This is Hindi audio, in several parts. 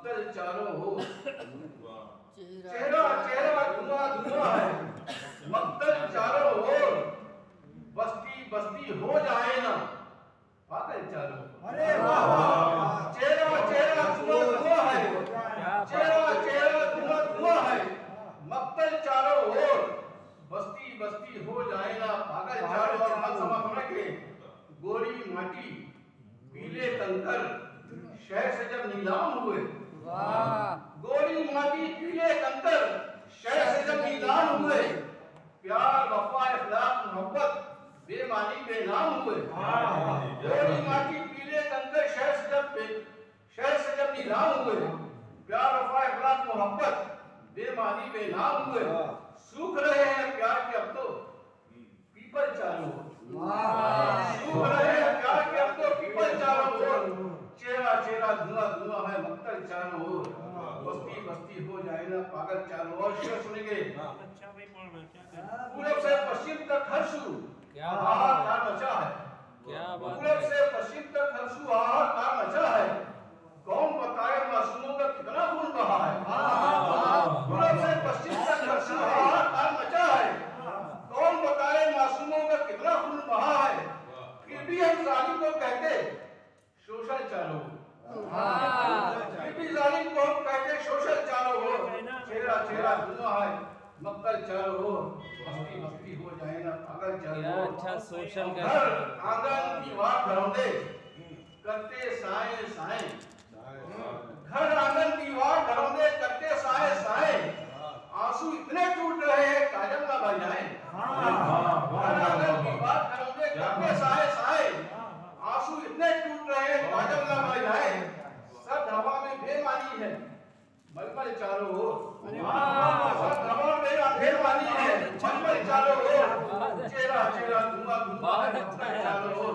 मक्तल चारों ओर, चेहरा चेहरा धुआं धुआं है, मक्तल चारों ओर, बस्ती बस्ती हो जाए ना पागल चारों। अरे वाह वाह, चेहरा चेहरा धुआं धुआं है, चेहरा चेहरा धुआं धुआं है, मक्तल चारों ओर, बस्ती बस्ती हो जाए ना पागल चारों ओर। हाथ समा के गोरी माटी पीले कंकर शहर से जब नीलाम हुए, गोरी माटी पीले कंकर शहर से जब नीलाम हुए, प्यार वफा इखलाक मोहब्बत बेमानी बेनाम हुए। गोरी माटी पीले कंकर शहर से जब नीलाम हुए, प्यार वफा इखलाक मोहब्बत बेमानी बेनाम हुए। सूख रहे हैं प्यार के अब तो पीपल चारों ओर, सूख रहे हैं प्यार के अब तो पीपल चारों ओर, चेहरा चेहरा धुआं धुआं है, मक्तल चारों ओर, बस्ती बस्ती हो जाए ना पागल चारों ओर। शेर सुनेंगे। पूरब से पश्चिम तक हर्षु हाहाकार मचा है, पूरब से पश्चिम तक हर्षु हाहाकार मचा है, कौन बताए मासूमों का कितना खून बहा है। पूरब से पश्चिम तक हर्षु हाहाकार मचा है, कौन बताए मासूमों का कितना खून बहा है, फिर भी हम जालिम को कहते शोषण चारों ओर, फिर भी जालिम को हम कहते शोषण चारों ओर, चेहरा चेहरा धुआं है, मक्तल चारों ओर, बस्ती बस्ती हो जाए ना पागल चारों ओर। अच्छा सोशल का घर आंगन दीवार घरौंदे करते साए साए, घर आंगन दीवार घरौंदे करते साए साए, आंसू इतने टूट रहे हैं काजल ना बह जाए। घर आंगन दीवार घरौंदे करते साए साए, आंसू इतने टूट रहे हैं काजल ना बह जाए, सद हवा में बेमानी है मलमल चारों ओर, सद हवा में बेमानी है मलमल चारों ओर, चेहरा चेहरा धुआं धुआं है, मक्तल चारों ओर,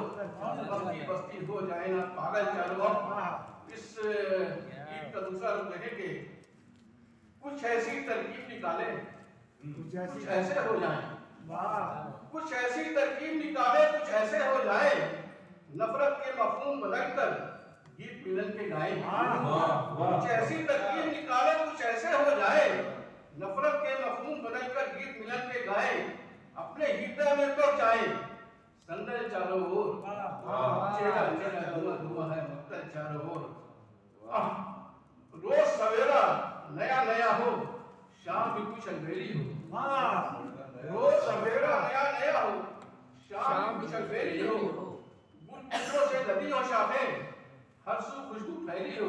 बस्ती बस्ती हो जाए ना पागल चारों ओर। इस गीत का दूसरा रूप देखेंगे। कुछ ऐसी तरकीब निकाले कुछ ऐसे हो जाए, कुछ ऐसी तरकीब निकाले कुछ ऐसे हो जाए, नफरत के मफहूम बदलकर गीत मिलन के गाए। कुछ ऐसी तरकीब निकाले कुछ ऐसे हो जाए, नफरत के मफहूम बदलकर गीत मिलन के गाए, अपने हृदय में तो जाए संदल चारों ओर, चेहरा चेहरा धुआं धुआं है, मक्तल चारों ओर। रोज सवेरा नया नया हो, शाम भी कुछ अंधेरी हो, रोज सवेरा नया नया हो, शाम भी कुछ अंधेरी हो, गुल पुष्पों से लदी हो शाखें, हर सू खुशबू फैली हो,